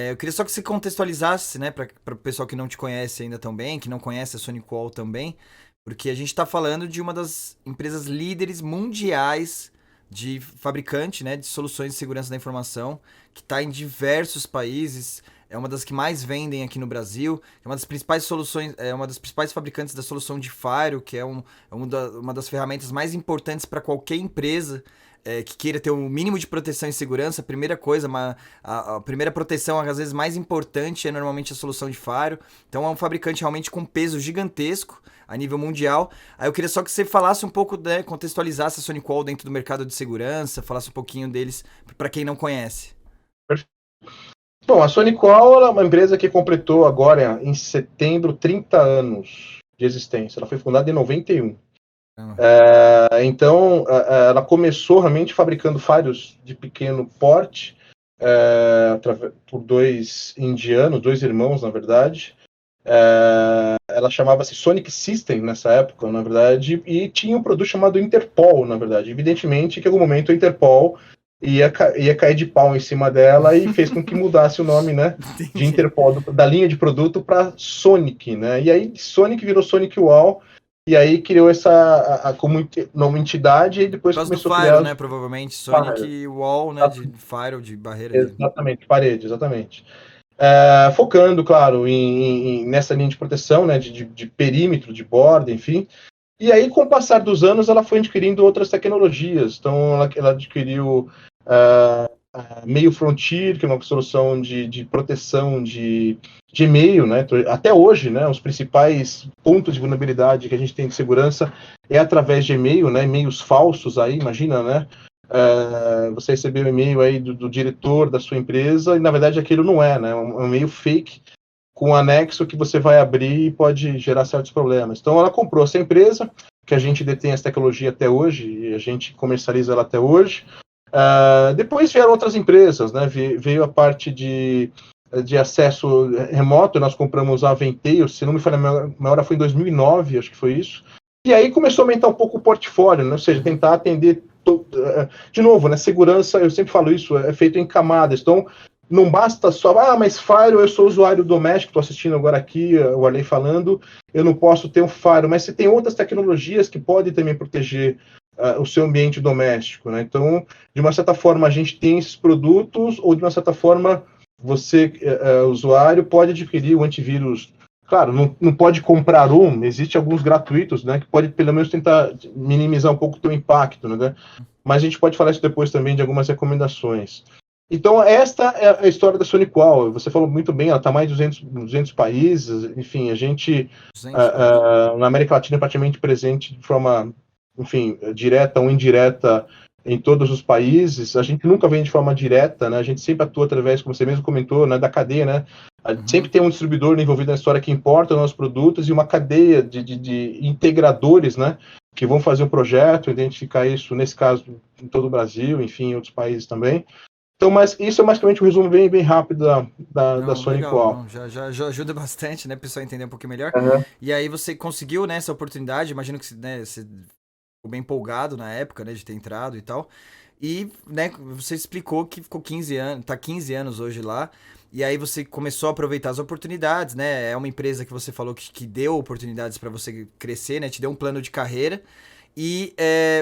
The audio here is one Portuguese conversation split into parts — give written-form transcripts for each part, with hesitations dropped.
Eu queria só que você contextualizasse, né, para o pessoal que não te conhece ainda tão bem, que não conhece a SonicWall também, porque a gente está falando de uma das empresas líderes mundiais de fabricante, né, de soluções de segurança da informação, que está em diversos países, é uma das que mais vendem aqui no Brasil, é uma das principais soluções, é uma das principais fabricantes da solução de Firewall, que é uma das ferramentas mais importantes para qualquer empresa que queira ter um mínimo de proteção e segurança. A primeira coisa, a primeira proteção, às vezes mais importante, é normalmente a solução de Firewall. Então é um fabricante realmente com peso gigantesco a nível mundial. Aí eu queria só que você falasse um pouco, né, contextualizasse a SonicWall dentro do mercado de segurança, falasse um pouquinho deles para quem não conhece. Bom, a SonicWall ela é uma empresa que completou agora, em setembro, 30 anos de existência. Ela foi fundada em 91. Então, ela começou realmente fabricando firewalls de pequeno porte, por dois indianos, dois irmãos, na verdade. Ela chamava-se Sonic System nessa época, na verdade, e tinha um produto chamado Interpol, na verdade. Evidentemente que em algum momento o Interpol ia cair de pau em cima dela e fez com que mudasse o nome, né, de Interpol, da linha de produto para Sonic, né? E aí Sonic virou SonicWall, e aí criou essa como uma entidade e depois começou a criar... né, provavelmente, Sonic Wall, né, de Firewall, de barreira. Exatamente, parede, exatamente. Focando, claro, nessa linha de proteção, né, de perímetro, de borda, enfim. E aí, com o passar dos anos, ela foi adquirindo outras tecnologias. Então, ela adquiriu Mail Frontier, que é uma solução de proteção de e-mail, né? Até hoje, né, os principais pontos de vulnerabilidade que a gente tem de segurança é através de e-mail, né? E-mails falsos aí, imagina, né? Você recebeu um e-mail aí do diretor da sua empresa e, na verdade, aquilo não é, né? Um e-mail fake com um anexo que você vai abrir e pode gerar certos problemas. Então, ela comprou essa empresa, que a gente detém essa tecnologia até hoje, e a gente comercializa ela até hoje. Depois vieram outras empresas, né? Veio a parte de acesso remoto, nós compramos a Aventail, se não me falha, a maior foi em 2009, acho que foi isso. E aí começou a aumentar um pouco o portfólio, né? Ou seja, tentar atender... De novo, né? Segurança, eu sempre falo isso, é feito em camadas. Então, não basta só, mas Firewall, eu sou usuário doméstico, estou assistindo agora aqui o Arley falando, eu não posso ter um Firewall, mas você tem outras tecnologias que podem também proteger o seu ambiente doméstico, né? Então, de uma certa forma, a gente tem esses produtos, ou de uma certa forma, você, usuário, pode adquirir o antivírus. Claro, não pode comprar existe alguns gratuitos, né, que pode pelo menos tentar minimizar um pouco o teu impacto, né? Mas a gente pode falar isso depois também de algumas recomendações. Então, esta é a história da SonicWall. Você falou muito bem, ela está mais de 200 países, enfim, a gente, na América Latina, é praticamente presente de forma, enfim, direta ou indireta em todos os países. A gente nunca vem de forma direta, né? A gente sempre atua através, como você mesmo comentou, né, da cadeia, né? Sempre tem um distribuidor envolvido na história que importa os nossos produtos e uma cadeia de integradores, né, que vão fazer o projeto, identificar isso, nesse caso, em todo o Brasil, enfim, em outros países também. Então, mas isso é basicamente um resumo bem rápido da SonicWall. Já ajuda bastante, né, para o pessoal entender um pouquinho melhor. Uhum. E aí você conseguiu, né, essa oportunidade, imagino que, né, você ficou bem empolgado na época, né, de ter entrado e tal. E, né, você explicou que ficou 15 anos, tá 15 anos hoje lá. E aí você começou a aproveitar as oportunidades, né? É uma empresa que você falou que deu oportunidades para você crescer, né? Te deu um plano de carreira. E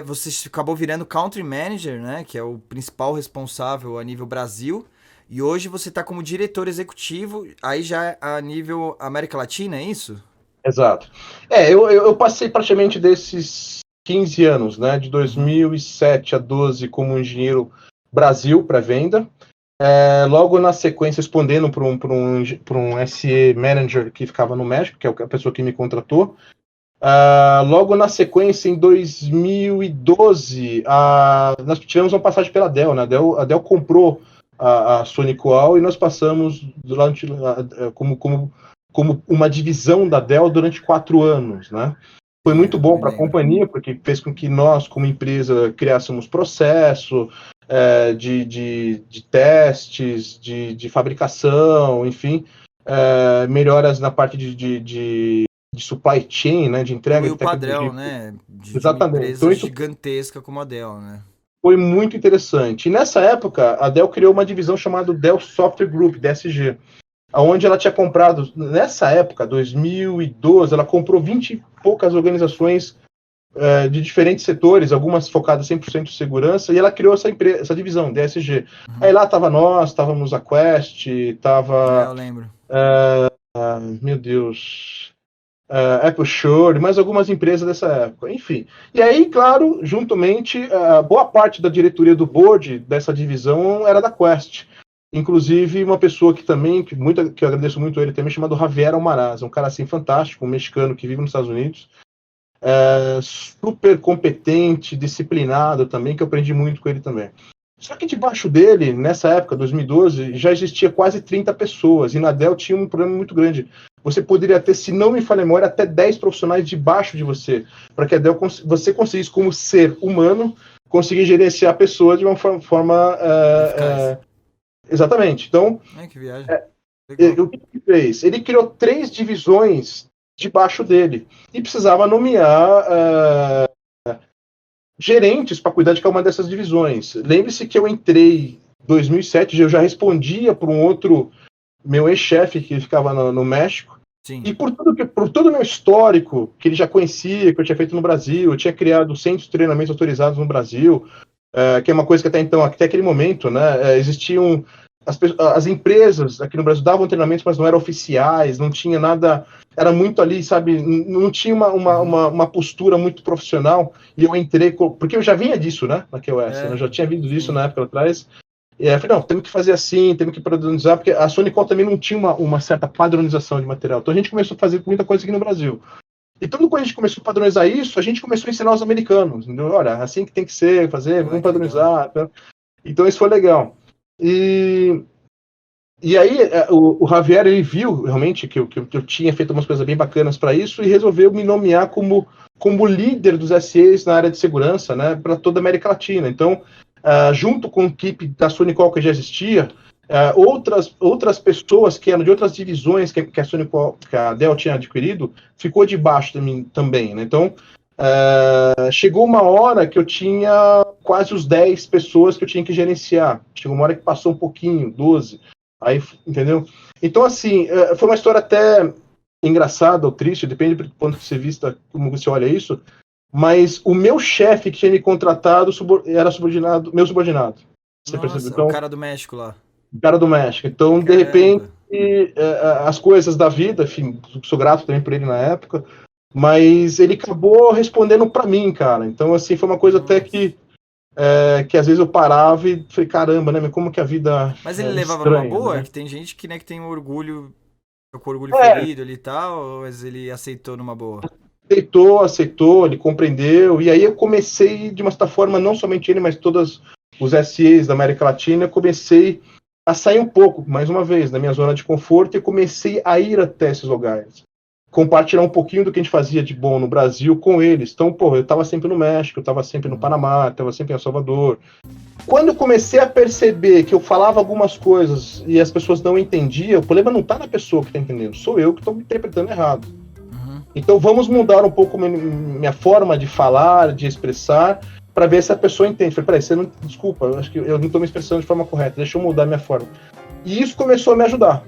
você acabou virando Country Manager, né? Que é o principal responsável a nível Brasil. E hoje você está como diretor executivo, aí já a nível América Latina, é isso? Exato. Eu passei praticamente desses 15 anos, né? De 2007 a 12 como engenheiro Brasil para venda. Logo na sequência, respondendo para um SE Manager que ficava no México, que é a pessoa que me contratou. Logo na sequência, em 2012, nós tivemos uma passagem pela Dell, né? A Dell comprou a SonicWall e nós passamos durante, como uma divisão da Dell durante 4 anos, né? Foi muito bom para a companhia, porque fez com que nós, como empresa, criássemos processo de testes, de fabricação, enfim, melhoras na parte de de supply chain, né, de entrega E de o padrão, tecnologia. né? De Exatamente. uma empresa Então, isso gigantesca como a Dell, né? foi muito interessante. E nessa época, a Dell criou uma divisão chamada Dell Software Group, DSG, onde ela tinha comprado, nessa época, 2012, ela comprou 20 e poucas organizações de diferentes setores, algumas focadas 100% em segurança, e ela criou essa divisão, DSG. Aí lá tava nós, estávamos a Quest, Eu lembro. meu Deus, Apple Shore, mais algumas empresas dessa época, enfim. E aí, claro, juntamente, boa parte da diretoria do board dessa divisão era da Quest. Inclusive, uma pessoa que também, que eu agradeço muito ele também, chamado Javier Almaraz, um cara assim fantástico, um mexicano que vive nos Estados Unidos, super competente, disciplinado também, que eu aprendi muito com ele também. Só que debaixo dele, nessa época, 2012, já existia quase 30 pessoas, e na Dell tinha um problema muito grande. Você poderia ter, se não me falha a memória, até 10 profissionais debaixo de você, para que a Dell você conseguisse, como ser humano, conseguir gerenciar a pessoa de uma forma exatamente. Então, Que viagem. o que ele fez? Ele criou 3 divisões debaixo dele e precisava nomear gerentes para cuidar de cada uma dessas divisões. Lembre-se que eu entrei em 2007, eu já respondia para um outro meu ex-chefe que ficava no México. Sim. E por todo o meu histórico, que ele já conhecia, que eu tinha feito no Brasil, eu tinha criado centros de treinamentos autorizados no Brasil, que é uma coisa que até então, até aquele momento, né, existiam as empresas aqui no Brasil davam treinamentos, mas não eram oficiais, não tinha nada, era muito ali, sabe, não tinha uma postura muito profissional, e eu entrei, porque eu já vinha disso, né, na QoS, eu já tinha vindo disso na época atrás, e aí eu falei, não, temos que fazer assim, temos que padronizar, porque a Sonicol também não tinha uma certa padronização de material, então a gente começou a fazer muita coisa aqui no Brasil. E tudo quando a gente começou a padronizar isso, a gente começou a ensinar os americanos, entendeu? Olha, assim que tem que ser, fazer, vamos padronizar. Então isso foi legal. E aí o Javier, ele viu realmente que eu tinha feito umas coisas bem bacanas para isso e resolveu me nomear como líder dos SEs na área de segurança, né, para toda a América Latina. Então, junto com a equipe da Sonicol que já existia, outras pessoas que eram de outras divisões que a Sonicol, que a Dell tinha adquirido, ficou debaixo de mim também, né? Então, chegou uma hora que eu tinha quase os 10 pessoas que eu tinha que gerenciar. Chegou uma hora que passou um pouquinho, 12. Aí, entendeu? Então, assim, foi uma história até engraçada ou triste, depende do ponto que você vista, como você olha isso, mas o meu chefe que tinha me contratado era meu subordinado. Você percebeu? Então, o cara do México lá. O cara do México. Então, de repente, as coisas da vida, enfim, sou grato também por ele na época, mas ele acabou respondendo para mim, cara. Então, assim, foi uma coisa até que às vezes eu parava e falei, caramba, né? Como que a vida. Mas ele levava estranha, numa boa? né? Que tem gente que, né, que tem orgulho, com orgulho ferido ali e tal, mas ele aceitou numa boa. Aceitou, ele compreendeu, e aí eu comecei, de uma certa forma, não somente ele, mas todos os SEs da América Latina, eu comecei a sair um pouco, mais uma vez, da minha zona de conforto, e comecei a ir até esses lugares. Compartilhar um pouquinho do que a gente fazia de bom no Brasil com eles. Então, eu estava sempre no México, eu estava sempre no Panamá, estava sempre em El Salvador. Quando eu comecei a perceber que eu falava algumas coisas e as pessoas não entendiam, o problema não está na pessoa que está entendendo, sou eu que estou interpretando errado. Então, vamos mudar um pouco minha forma de falar, de expressar, para ver se a pessoa entende. Falei, peraí, você não, desculpa, eu acho que eu não estou me expressando de forma correta, deixa eu mudar minha forma. E isso começou a me ajudar.